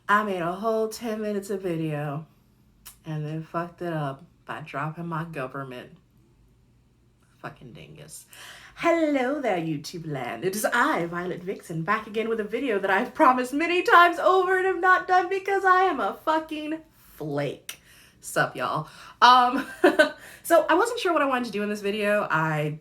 I made a whole 10 minutes of video and then fucked it up by dropping my government. Fucking dingus. Hello there, YouTube land. It is I, Violet Vixanne, back again with a video that I've promised many times over and have not done because I am a fucking flake. Sup, y'all. So I wasn't sure what I wanted to do in this video. I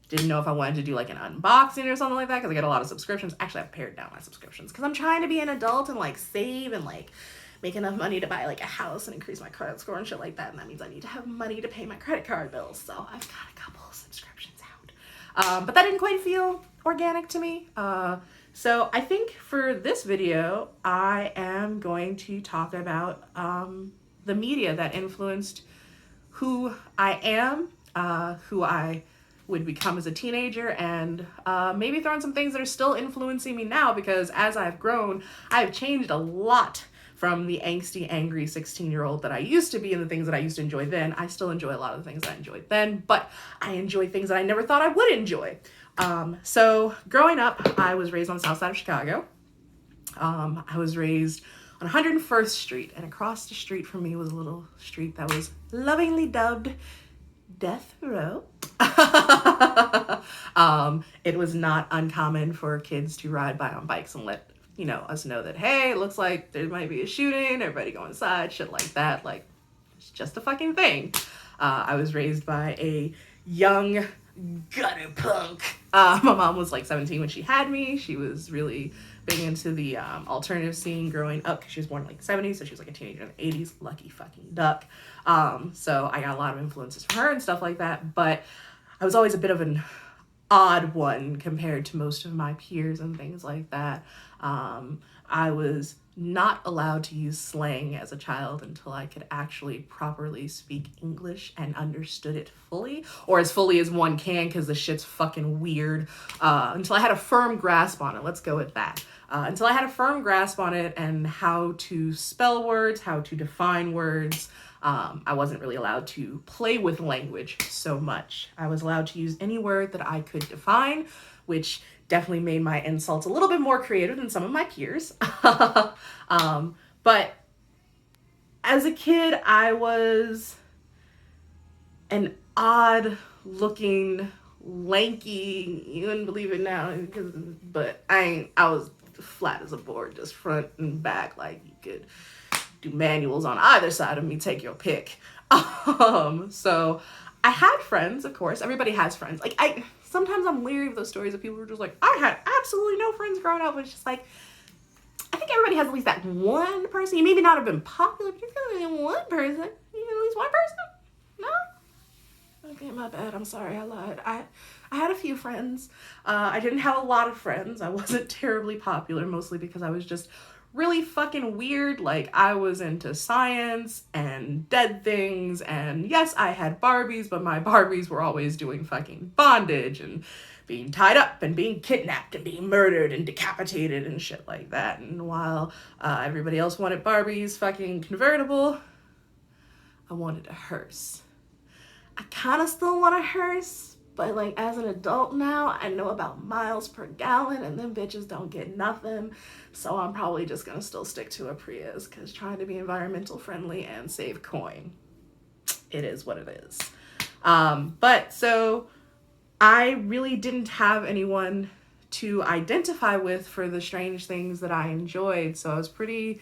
didn't know if I wanted to do like an unboxing or something like that because I get a lot of subscriptions. Actually, I've pared down my subscriptions because I'm trying to be an adult and like save and like make enough money to buy like a house and increase my credit score and shit like that. And that means I need to have money to pay my credit card bills. So I've got a couple of subscriptions out. But that didn't quite feel organic to me. So I think for this video, I am going to talk about the media that influenced who I am, who I would become as a teenager, and maybe throw in some things that are still influencing me now, because as I've grown, I've changed a lot from the angsty, angry 16-year-old that I used to be and the things that I used to enjoy then. I still enjoy a lot of the things I enjoyed then, but I enjoy things that I never thought I would enjoy. So growing up, I was raised on the south side of Chicago. I was raised on 101st Street, and across the street from me was a little street that was lovingly dubbed Death Row. It was not uncommon for kids to ride by on bikes and let us know that, hey, it looks like there might be a shooting, everybody go inside, shit like that. Like, it's just a fucking thing. I was raised by a young gutter punk. My mom was like 17 when she had me. She was really big into the alternative scene growing up because she was born in like the 70s, so she was like a teenager in the 80s. Lucky fucking duck. So I got a lot of influences from her and stuff like that, but I was always a bit of an odd one compared to most of my peers and things like that. I was not allowed to use slang as a child until I could actually properly speak English and understood it fully, or as fully as one can, because the shit's fucking weird. Until I had a firm grasp on it. Let's go with that. Until I had a firm grasp on it and how to spell words, how to define words. I wasn't really allowed to play with language so much. I was allowed to use any word that I could define, which definitely made my insults a little bit more creative than some of my peers. But as a kid, I was an odd looking, lanky, you wouldn't believe it now, but I was flat as a board, just front and back. Like, you could do manuals on either side of me, take your pick. So I had friends, of course. Everybody has friends. Like, sometimes I'm leery of those stories of people who are just like, I had absolutely no friends growing up. It's just like, I think everybody has at least that one person. You maybe not have been popular, but you've got one person. You have at least one person? No? Okay, my bad. I'm sorry, I lied. I had a few friends. I didn't have a lot of friends. I wasn't terribly popular, mostly because I was just really fucking weird. Like, I was into science and dead things, and yes, I had Barbies, but my Barbies were always doing fucking bondage and being tied up and being kidnapped and being murdered and decapitated and shit like that. And while everybody else wanted Barbie's fucking convertible, I wanted a hearse. I kind of still want a hearse, but like, as an adult now, I know about miles per gallon, and them bitches don't get nothing. So I'm probably just gonna still stick to a Prius, because trying to be environmental friendly and save coin, it is what it is. But so I really didn't have anyone to identify with for the strange things that I enjoyed. So I was pretty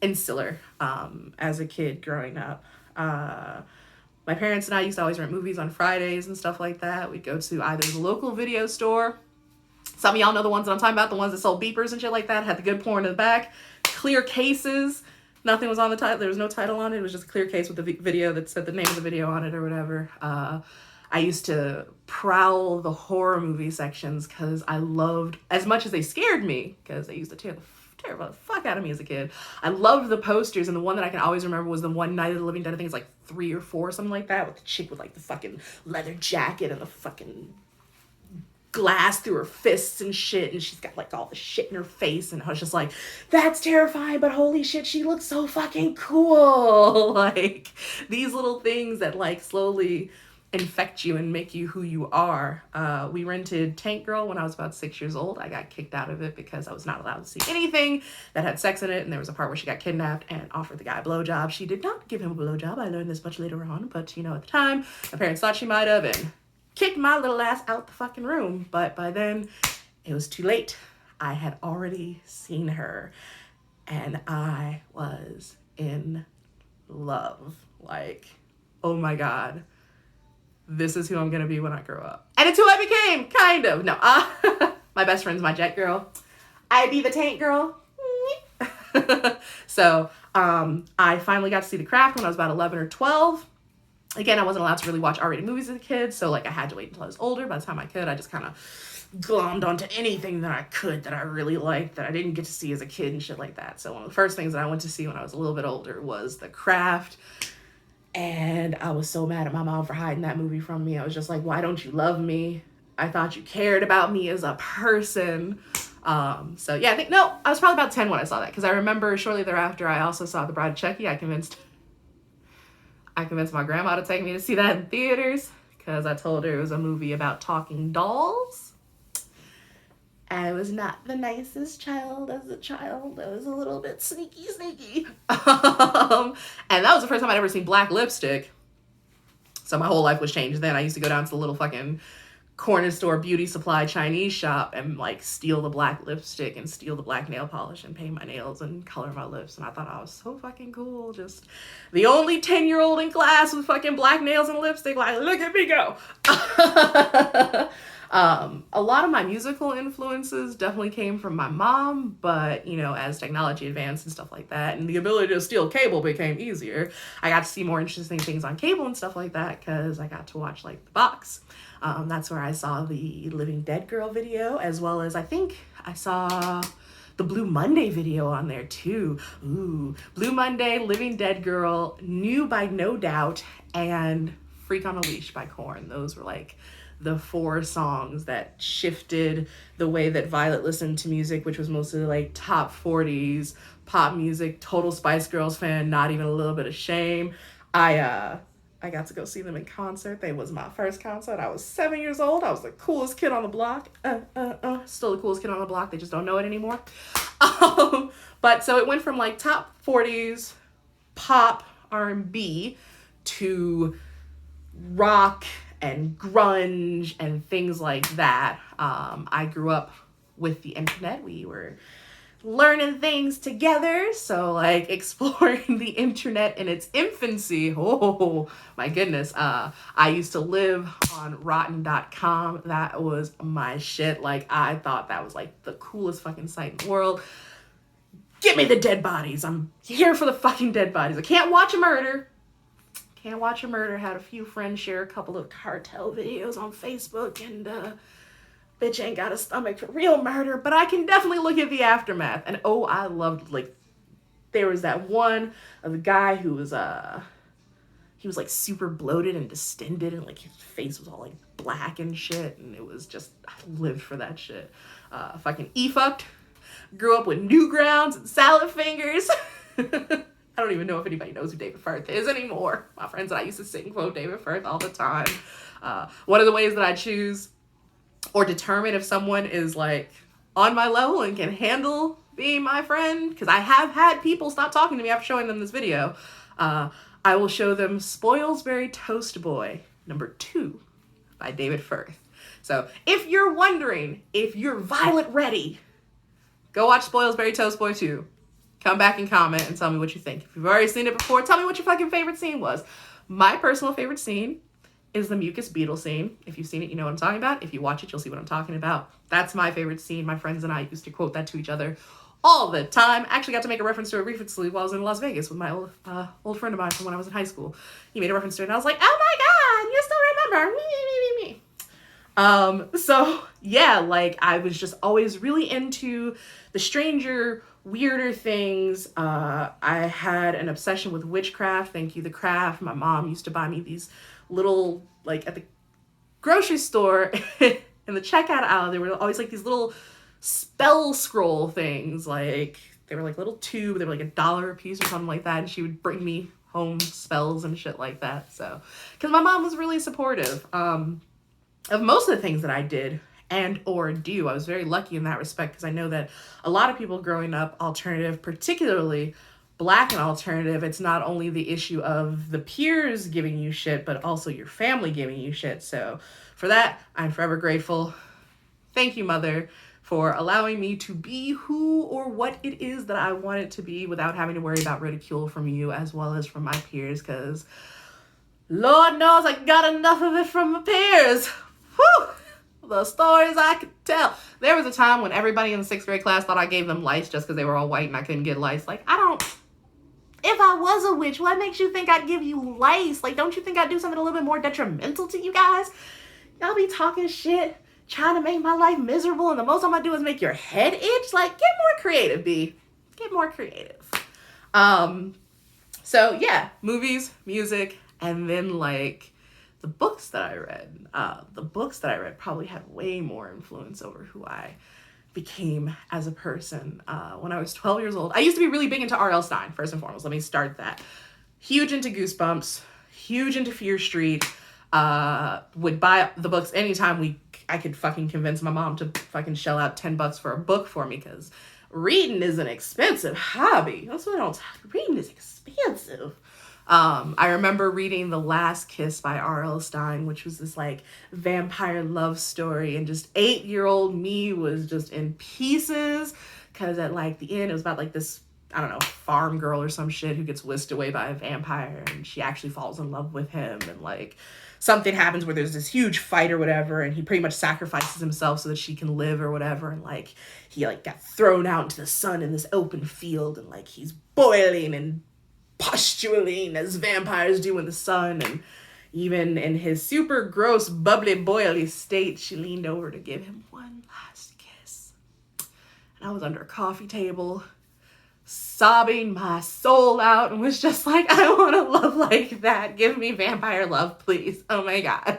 insular as a kid growing up. My parents and I used to always rent movies on Fridays and stuff like that. We'd go to either the local video store. Some of y'all know the ones that I'm talking about, the ones that sold beepers and shit like that, had the good porn in the back, clear cases. Nothing was on the title. There was no title on it. It was just a clear case with the video that said the name of the video on it or whatever. I used to prowl the horror movie sections because I loved, as much as they scared me, because they used to tear the fuck out of me as a kid, I loved the posters, and the one that I can always remember was the one Night of the Living Dead. I think it's like 3 or 4, something like that, with the chick with like the fucking leather jacket and the fucking glass through her fists and shit, and she's got like all the shit in her face, and I was just like, that's terrifying, but holy shit, she looks so fucking cool. Like, these little things that like slowly infect you and make you who you are. We rented Tank Girl when I was about 6 years old. I got kicked out of it because I was not allowed to see anything that had sex in it, and there was a part where she got kidnapped and offered the guy a blowjob. She did not give him a blowjob. I learned this much later on, but you know, at the time, my parents thought she might have and kicked my little ass out the fucking room. But by then, it was too late. I had already seen her, and I was in love. Like, oh my God, this is who I'm gonna be when I grow up. And it's who I became, kind of. No, my best friend's my jet girl. I be the Tank Girl. So, I finally got to see The Craft when I was about 11 or 12. Again, I wasn't allowed to really watch R-rated movies as a kid, so like I had to wait until I was older. By the time I could, I just kind of glommed onto anything that I could that I really liked that I didn't get to see as a kid and shit like that. So one of the first things that I went to see when I was a little bit older was The Craft. And I was so mad at my mom for hiding that movie from me. I was just like, why don't you love me? I thought you cared about me as a person. So yeah, I was probably about 10 when I saw that, because I remember shortly thereafter I also saw The Bride of Chucky. I convinced my grandma to take me to see that in theaters, because I told her it was a movie about talking dolls. I was not the nicest child as a child. I was a little bit sneaky. And that was the first time I'd ever seen black lipstick. So my whole life was changed then. I used to go down to the little fucking corner store beauty supply Chinese shop and like steal the black lipstick and steal the black nail polish and paint my nails and color my lips. And I thought I was so fucking cool. Just the only 10-year-old in class with fucking black nails and lipstick. Like, look at me go. A lot of my musical influences definitely came from my mom, but you know, as technology advanced and stuff like that, and the ability to steal cable became easier, I got to see more interesting things on cable and stuff like that, because I got to watch like The Box. That's where I saw the Living Dead Girl video, as well as I think I saw the Blue Monday video on there too. Ooh, Blue Monday, Living Dead Girl, New by No Doubt, and Freak on a Leash by Korn. Those were like the 4 songs that shifted the way that Violet listened to music, which was mostly like top 40s pop music. Total Spice Girls fan, not even a little bit of shame. I got to go see them in concert. They was my first concert. I was 7 years old. I was the coolest kid on the block. Still the coolest kid on the block. They just don't know it anymore. But so it went from like top 40s pop R&B to rock and grunge and things like that. I grew up with the internet. We were learning things together, so like exploring the internet in its infancy. Oh my goodness. I used to live on rotten.com. That was my shit. Like, I thought that was like the coolest fucking site in the world. Give me the dead bodies. I'm here for the fucking dead bodies. I can't watch a murder. Had a few friends share a couple of cartel videos on Facebook, and bitch ain't got a stomach for real murder, but I can definitely look at the aftermath. And oh, I loved, like, there was that one of the guy who was he was like super bloated and distended, and like his face was all like black and shit, and it was just, I lived for that shit. Fucking E-fucked. Grew up with Newgrounds and salad fingers. I don't even know if anybody knows who David Firth is anymore. My friends and I used to sing quote David Firth all the time. One of the ways that I choose or determine if someone is like on my level and can handle being my friend, because I have had people stop talking to me after showing them this video, I will show them Spoilsbury Toast Boy #2 by David Firth. So if you're wondering if you're Violet ready, go watch Spoilsbury Toast Boy 2. Come back and comment and tell me what you think. If you've already seen it before, tell me what your fucking favorite scene was. My personal favorite scene is the mucus beetle scene. If you've seen it, you know what I'm talking about. If you watch it, you'll see what I'm talking about. That's my favorite scene. My friends and I used to quote that to each other all the time. I actually got to make a reference to a refit sleeve while I was in Las Vegas with my old friend of mine from when I was in high school. He made a reference to it, and I was like, oh my God, you still remember. So yeah, like, I was just always really into the stranger, weirder things. I had an obsession with witchcraft. Thank you, The Craft. My mom used to buy me these little, like, at the grocery store in the checkout aisle, there were always like these little spell scroll things. Like, they were like little tube, they were like $1 a piece or something like that, and she would bring me home spells and shit like that. So, because my mom was really supportive of most of the things that I did and or do. I was very lucky in that respect because I know that a lot of people growing up alternative, particularly Black and alternative, it's not only the issue of the peers giving you shit, but also your family giving you shit. So for that, I'm forever grateful. Thank you, Mother, for allowing me to be who or what it is that I want it to be without having to worry about ridicule from you as well as from my peers, because Lord knows I got enough of it from my peers. Whew! The stories I could tell. There was a time when everybody in the 6th grade class thought I gave them lice just because they were all white and I couldn't get lice. Like, if I was a witch, what makes you think I'd give you lice? Like, don't you think I'd do something a little bit more detrimental to you guys? Y'all be talking shit, trying to make my life miserable, and the most I'm gonna do is make your head itch? Like, get more creative, B. Get more creative. So yeah, movies, music, and then like the books that I read. The books that I read probably had way more influence over who I became as a person. When I was 12 years old, I used to be really big into R.L. Stine, first and foremost. Let me start that. Huge into Goosebumps, huge into Fear Street. Would buy the books anytime I could fucking convince my mom to fucking shell out $10 for a book for me, because reading is an expensive hobby. That's what I don't talk. Reading is expensive. I remember reading The Last Kiss by R.L. Stine, which was this like vampire love story, and just 8-year-old me was just in pieces, because at like the end it was about like this, I don't know, farm girl or some shit who gets whisked away by a vampire, and she actually falls in love with him, and like something happens where there's this huge fight or whatever, and he pretty much sacrifices himself so that she can live or whatever, and like he like got thrown out into the sun in this open field, and like he's boiling and pustulating as vampires do in the sun, and even in his super gross bubbly boily state, she leaned over to give him one last kiss. And I was under a coffee table sobbing my soul out and was just like, I want to love like that. Give me vampire love, please. Oh my God.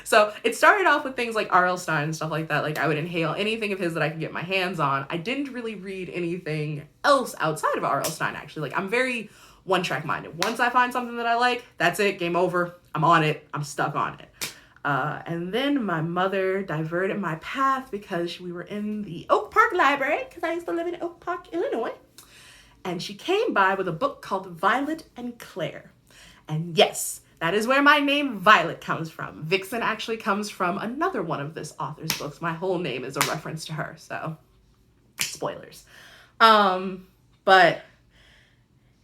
So it started off with things like R.L. Stine and stuff like that. Like I would inhale anything of his that I could get my hands on. I didn't really read anything else outside of R.L. Stine, actually. Like I'm very one-track minded. Once I find something that I like, that's it, game over. I'm on it. I'm stuck on it. And then my mother diverted my path because we were in the Oak Park Library, because I used to live in Oak Park, Illinois. And she came by with a book called Violet and Claire. And yes, that is where my name Violet comes from. Vixen actually comes from another one of this author's books. My whole name is a reference to her, so spoilers. But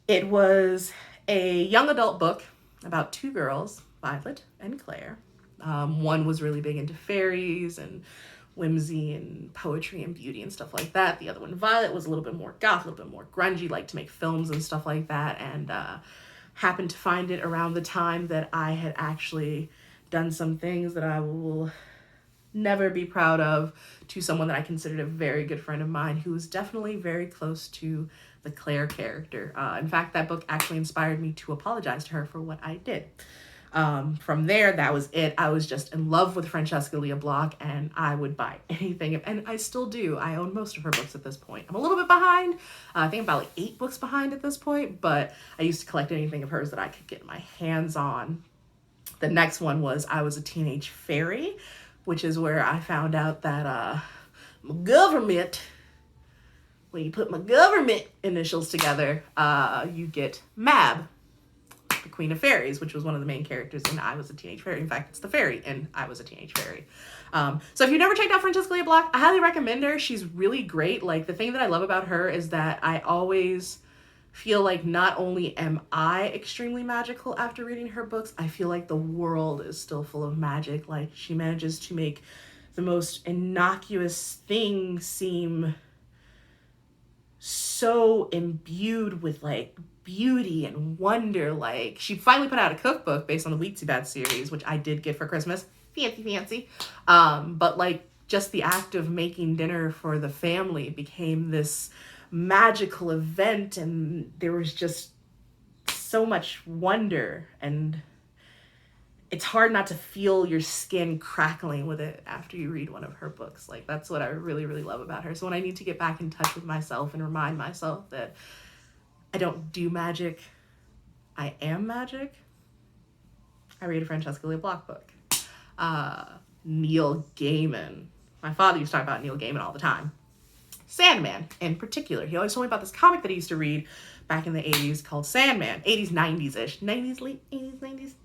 it was a young adult book about 2 girls, Violet and Claire. One was really big into fairies and whimsy and poetry and beauty and stuff like that. The other one, Violet, was a little bit more goth, a little bit more grungy, liked to make films and stuff like that, and happened to find it around the time that I had actually done some things that I will never be proud of to someone that I considered a very good friend of mine, who was definitely very close to the Claire character. In fact, that book actually inspired me to apologize to her for what I did. From there, that was it. I was just in love with Francesca Lia Block, and I would buy anything, and I still do. I own most of her books at this point. I'm a little bit behind. I think I'm about like 8 books behind at this point, but I used to collect anything of hers that I could get my hands on. The next one was I Was a Teenage Fairy, which is where I found out that my government, when you put my government initials together, you get Mab, the Queen of Fairies, which was one of the main characters in I Was a Teenage Fairy. In fact, it's the fairy in I Was a Teenage Fairy. So if you've never checked out Francesca Lia Block, I highly recommend her. She's really great. Like, the thing that I love about her is that I always feel like not only am I extremely magical after reading her books, I feel like the world is still full of magic. Like, she manages to make the most innocuous thing seem so imbued with like beauty and wonder. Like, she finally put out a cookbook based on the Weeksy Bad series, which I did get for Christmas. Fancy. But like, just the act of making dinner for the family became this magical event, and there was just so much wonder, and it's hard not to feel your skin crackling with it after you read one of her books. Like, that's what I really, really love about her. So when I need to get back in touch with myself and remind myself that I don't do magic. I am magic. I read a Francesca Lee Block book. Neil Gaiman. My father used to talk about Neil Gaiman all the time. Sandman in particular. He always told me about this comic that he used to read back in the 80s called Sandman. 80s, 90s-ish. 90s, late 80s,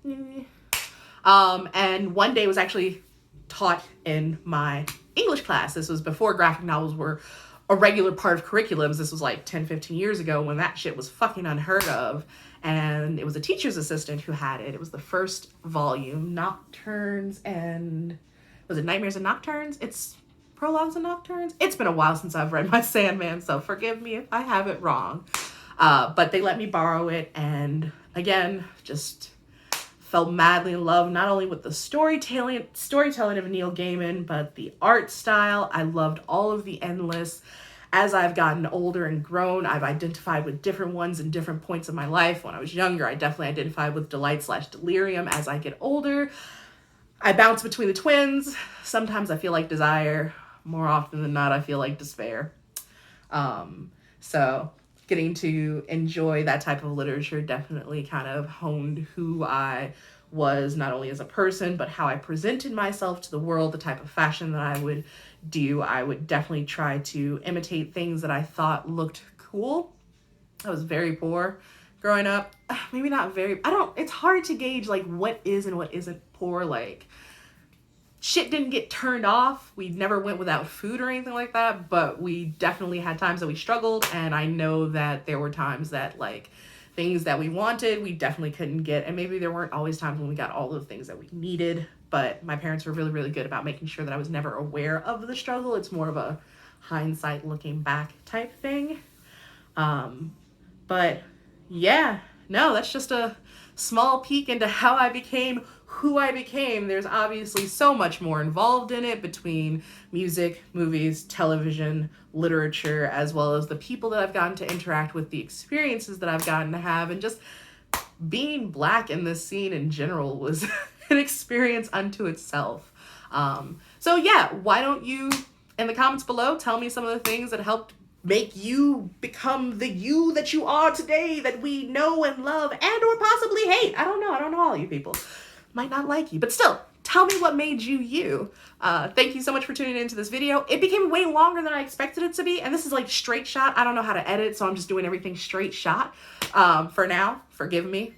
90s. And one day was actually taught in my English class. This was before graphic novels were a regular part of curriculums. This was like 10, 15 years ago when that shit was fucking unheard of. And it was a teacher's assistant who had it. It was the first volume, Nocturnes and... Was it Nightmares and Nocturnes? It's Prologues and Nocturnes? It's been a while since I've read my Sandman, so forgive me if I have it wrong. But they let me borrow it, and again, just fell madly in love, not only with the storytelling of Neil Gaiman, but the art style. I loved all of the endless. As I've gotten older and grown, I've identified with different ones in different points of my life. When I was younger, I definitely identified with delight/delirium. As I get older, I bounce between the twins. Sometimes I feel like desire. More often than not, I feel like despair. So getting to enjoy that type of literature definitely kind of honed who I was, not only as a person, but how I presented myself to the world, the type of fashion that I would do. I would definitely try to imitate things that I thought looked cool. I was very poor growing up. Maybe not very, it's hard to gauge like what is and what isn't poor. Like, shit didn't get turned off. We never went without food or anything like that, but we definitely had times that we struggled. And I know that there were times that like things that we wanted, we definitely couldn't get. And maybe there weren't always times when we got all the things that we needed, but my parents were really, really good about making sure that I was never aware of the struggle. It's more of a hindsight looking back type thing. But yeah, no, that's just a small peek into how I became who I became. There's obviously so much more involved in it between music, movies, television, literature, as well as the people that I've gotten to interact with, the experiences that I've gotten to have, and just being Black in this scene in general was an experience unto itself. So yeah, why don't you, in the comments below, tell me some of the things that helped make you become the you that you are today, that we know and love and or possibly hate. I don't know all you people. Might not like you, but still, tell me what made you you. Thank you so much for tuning into this video. It became way longer than I expected it to be, and this is like straight shot. I don't know how to edit, so I'm just doing everything straight shot for now. Forgive me.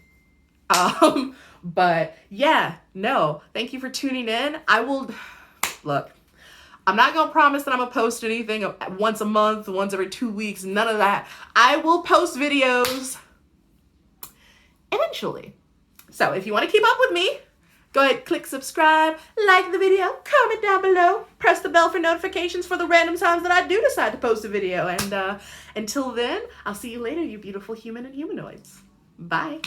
But yeah, no, thank you for tuning in. I will, look, I'm not going to promise that I'm going to post anything once a month, once every 2 weeks, none of that. I will post videos eventually. So if you want to keep up with me, go ahead, click subscribe, like the video, comment down below, press the bell for notifications for the random times that I do decide to post a video. And until then, I'll see you later, you beautiful human and humanoids. Bye.